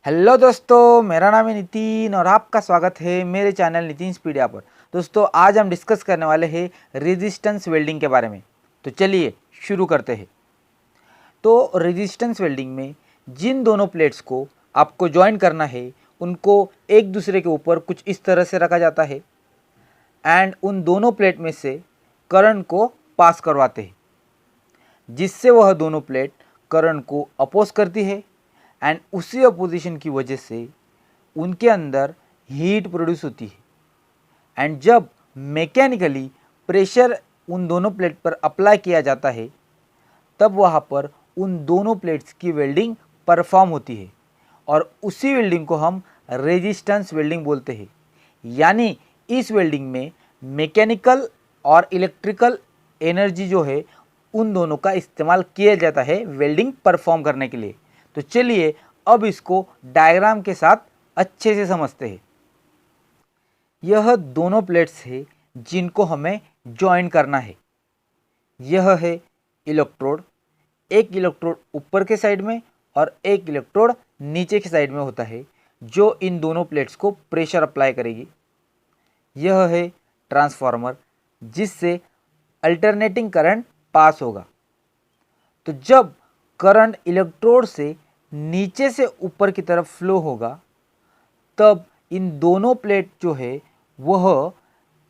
Hello दोस्तों, मेरा नाम है नितिन और आपका स्वागत है मेरे चैनल नितिन स्पीडिया पर। दोस्तों, आज हम डिस्कस करने वाले हैं रेजिस्टेंस वेल्डिंग के बारे में। तो चलिए शुरू करते हैं। तो रेजिस्टेंस वेल्डिंग में जिन दोनों प्लेट्स को आपको ज्वाइन करना है उनको एक दूसरे के ऊपर कुछ इस तरह से रखा जाता है एंड उन दोनों प्लेट में से करंट को पास करवाते हैं, जिससे वह दोनों प्लेट करंट को अपोज करती है एंड उसी अपोजिशन की वजह से उनके अंदर हीट प्रोड्यूस होती है। एंड जब मैकेनिकली प्रेशर उन दोनों प्लेट पर अप्लाई किया जाता है तब वहाँ पर उन दोनों प्लेट्स की वेल्डिंग परफॉर्म होती है और उसी वेल्डिंग को हम रेजिस्टेंस वेल्डिंग बोलते हैं। यानी इस वेल्डिंग में मैकेनिकल और इलेक्ट्रिकल एनर्जी जो है उन दोनों का इस्तेमाल किया जाता है वेल्डिंग परफॉर्म करने के लिए। तो चलिए अब इसको डायग्राम के साथ अच्छे से समझते हैं। यह दोनों प्लेट्स है जिनको हमें ज्वाइन करना है। यह है इलेक्ट्रोड, एक इलेक्ट्रोड ऊपर के साइड में और एक इलेक्ट्रोड नीचे के साइड में होता है जो इन दोनों प्लेट्स को प्रेशर अप्लाई करेगी। यह है ट्रांसफार्मर जिससे अल्टरनेटिंग करंट पास होगा। तो जब करंट इलेक्ट्रोड से नीचे से ऊपर की तरफ फ्लो होगा तब इन दोनों प्लेट जो है वह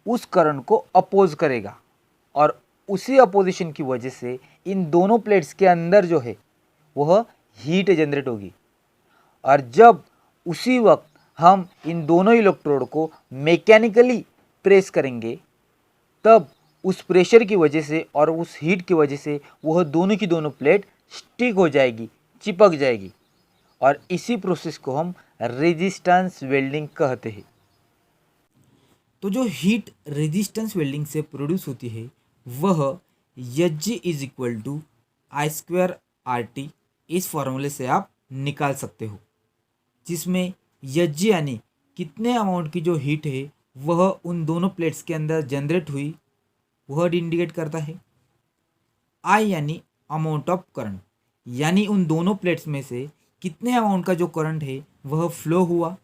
उस करंट को अपोज करेगा और उसी अपोजिशन की वजह से इन दोनों प्लेट्स के अंदर जो है वह हीट जनरेट होगी। और जब उसी वक्त हम इन दोनों इलेक्ट्रोड को मैकेनिकली प्रेस करेंगे तब उस प्रेशर की वजह से और उस हीट की वजह से वह दोनों की दोनों प्लेट स्टिक हो जाएगी, चिपक जाएगी और इसी प्रोसेस को हम रेजिस्टेंस वेल्डिंग कहते हैं। तो जो हीट रेजिस्टेंस वेल्डिंग से प्रोड्यूस होती है वह H G is equal to I square R T, इस फॉर्मूले से आप निकाल सकते हो, जिसमें एच जी यानी कितने अमाउंट की जो हीट है वह उन दोनों प्लेट्स के अंदर जनरेट हुई वह इंडिकेट करता है। आई यानी अमाउंट ऑफ करंट, यानी उन दोनों प्लेट्स में से कितने अमाउंट का जो करंट है वह फ्लो हुआ।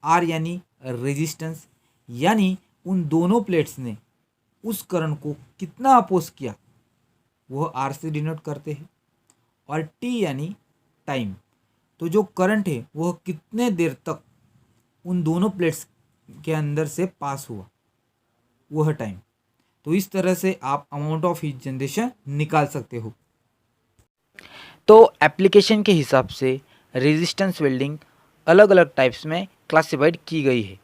आर यानी रेजिस्टेंस, यानी उन दोनों प्लेट्स ने उस करंट को कितना अपोज किया वह आर से डिनोट करते हैं। और टी यानी टाइम, तो जो करंट है वह कितने देर तक उन दोनों प्लेट्स के अंदर से पास हुआ वह टाइम। तो इस तरह से आप अमाउंट ऑफ हीट जनरेशन निकाल सकते हो। तो एप्लीकेशन के हिसाब से रेजिस्टेंस वेल्डिंग अलग अलग टाइप्स में क्लासिफाइड की गई है।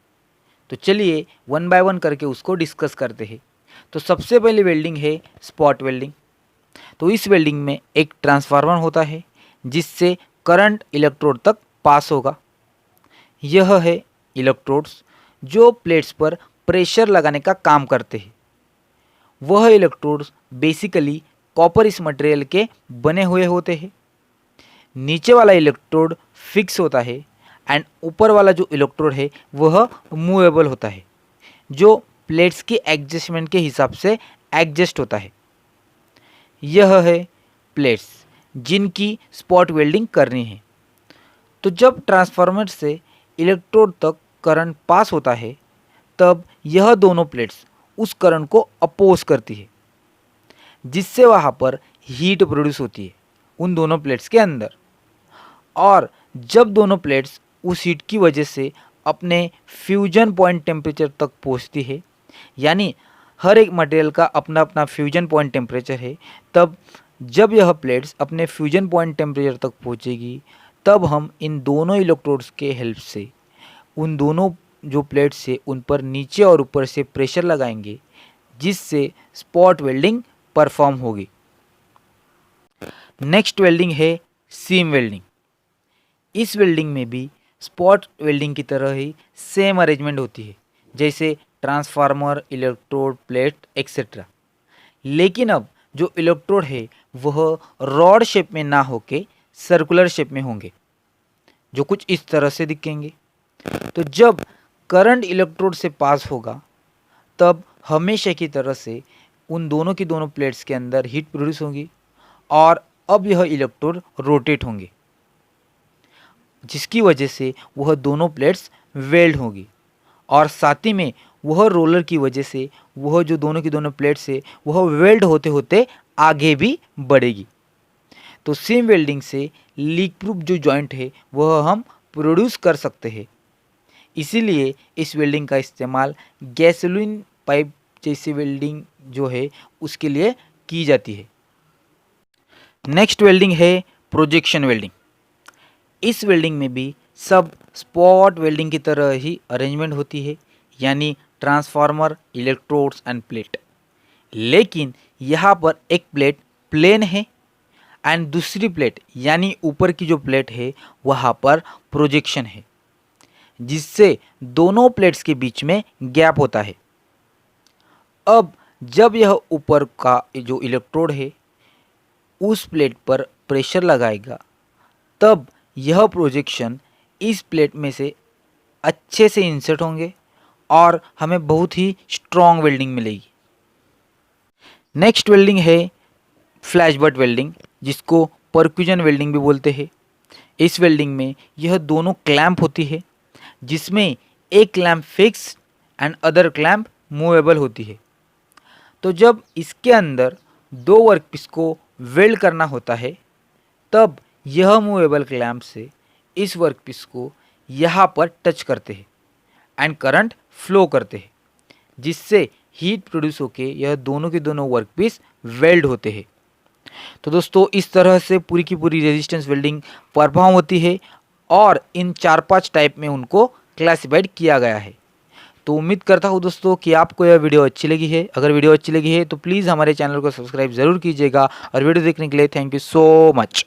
तो चलिए वन बाय वन करके उसको डिस्कस करते हैं। तो सबसे पहली वेल्डिंग है स्पॉट वेल्डिंग। तो इस वेल्डिंग में एक ट्रांसफार्मर होता है जिससे करंट इलेक्ट्रोड तक पास होगा। यह है इलेक्ट्रोड्स जो प्लेट्स पर प्रेशर लगाने का काम करते हैं। वह इलेक्ट्रोड्स बेसिकली कॉपर इस मटेरियल के बने हुए होते हैं। नीचे वाला इलेक्ट्रोड फिक्स होता है एंड ऊपर वाला जो इलेक्ट्रोड है वह मूवेबल होता है, जो प्लेट्स की एडजस्टमेंट के हिसाब से एडजस्ट होता है। यह है प्लेट्स जिनकी स्पॉट वेल्डिंग करनी है। तो जब ट्रांसफार्मर से इलेक्ट्रोड तक करंट पास होता है तब यह दोनों प्लेट्स उस करंट को अपोज करती है, जिससे वहाँ पर हीट प्रोड्यूस होती है उन दोनों प्लेट्स के अंदर। और जब दोनों प्लेट्स उस हीट की वजह से अपने फ्यूजन पॉइंट टेम्परेचर तक पहुँचती है, यानी हर एक मटेरियल का अपना अपना फ्यूजन पॉइंट टेम्परेचर है, तब जब यह प्लेट्स अपने फ्यूजन पॉइंट टेम्परेचर तक पहुँचेगी तब हम इन दोनों इलेक्ट्रोड्स के हेल्प से उन दोनों जो प्लेट्स है उन पर नीचे और ऊपर से प्रेशर लगाएंगे, जिससे स्पॉट वेल्डिंग परफॉर्म होगी। नेक्स्ट वेल्डिंग है सीम वेल्डिंग। इस वेल्डिंग में भी स्पॉट वेल्डिंग की तरह ही सेम अरेंजमेंट होती है जैसे ट्रांसफार्मर, इलेक्ट्रोड, प्लेट एक्सेट्रा। लेकिन अब जो इलेक्ट्रोड है वह रॉड शेप में ना होके सर्कुलर शेप में होंगे, जो कुछ इस तरह से दिखेंगे। तो जब करंट इलेक्ट्रोड से पास होगा तब हमेशा की तरह से उन दोनों की दोनों प्लेट्स के अंदर हीट प्रोड्यूस होगी और अब यह इलेक्ट्रोड रोटेट होंगे। जिसकी वजह से वह दोनों प्लेट्स वेल्ड होगी, और साथ ही में वह रोलर की वजह से वह जो दोनों की दोनों प्लेट्स है वह वेल्ड होते होते आगे भी बढ़ेगी। तो सीम वेल्डिंग से लीक प्रूफ जो जॉइंट है वह हम प्रोड्यूस कर सकते हैं। इसीलिए इस वेल्डिंग का इस्तेमाल गैसोलीन पाइप जैसी वेल्डिंग जो है उसके लिए की जाती है। नेक्स्ट वेल्डिंग है प्रोजेक्शन वेल्डिंग। इस वेल्डिंग में भी सब स्पॉट वेल्डिंग की तरह ही अरेंजमेंट होती है, यानी ट्रांसफार्मर, इलेक्ट्रोड्स एंड प्लेट। लेकिन यहाँ पर एक प्लेट प्लेन है एंड दूसरी प्लेट यानी ऊपर की जो प्लेट है वहाँ पर प्रोजेक्शन है, जिससे दोनों प्लेट्स के बीच में गैप होता है। अब जब यह ऊपर का जो इलेक्ट्रोड है उस प्लेट पर प्रेशर लगाएगा, तब यह प्रोजेक्शन इस प्लेट में से अच्छे से इंसर्ट होंगे और हमें बहुत ही स्ट्रॉन्ग वेल्डिंग मिलेगी। नेक्स्ट वेल्डिंग है फ्लैश बट वेल्डिंग, जिसको परक्यूजन वेल्डिंग भी बोलते हैं। इस वेल्डिंग में यह दोनों क्लैंप होती है, जिसमें एक clamp fix and other clamp movable होती है। तो जब इसके अंदर दो वर्कपीस को वेल्ड करना होता है, तब यह मूवेबल क्लैंप से इस वर्कपीस को यहाँ पर टच करते हैं एंड करंट फ्लो करते हैं, जिससे हीट प्रोड्यूस होके यह दोनों के दोनों वर्कपीस वेल्ड होते हैं। तो दोस्तों इस तरह से पूरी की पूरी रेजिस्टेंस वेल्डिंग परफॉर्म होती है और इन 4-5 टाइप में उनको क्लासिफाइड किया गया है। तो उम्मीद करता हूँ दोस्तों कि आपको यह वीडियो अच्छी लगी है। अगर वीडियो अच्छी लगी है तो प्लीज़ हमारे चैनल को सब्सक्राइब ज़रूर कीजिएगा, और वीडियो देखने के लिए थैंक यू सो मच।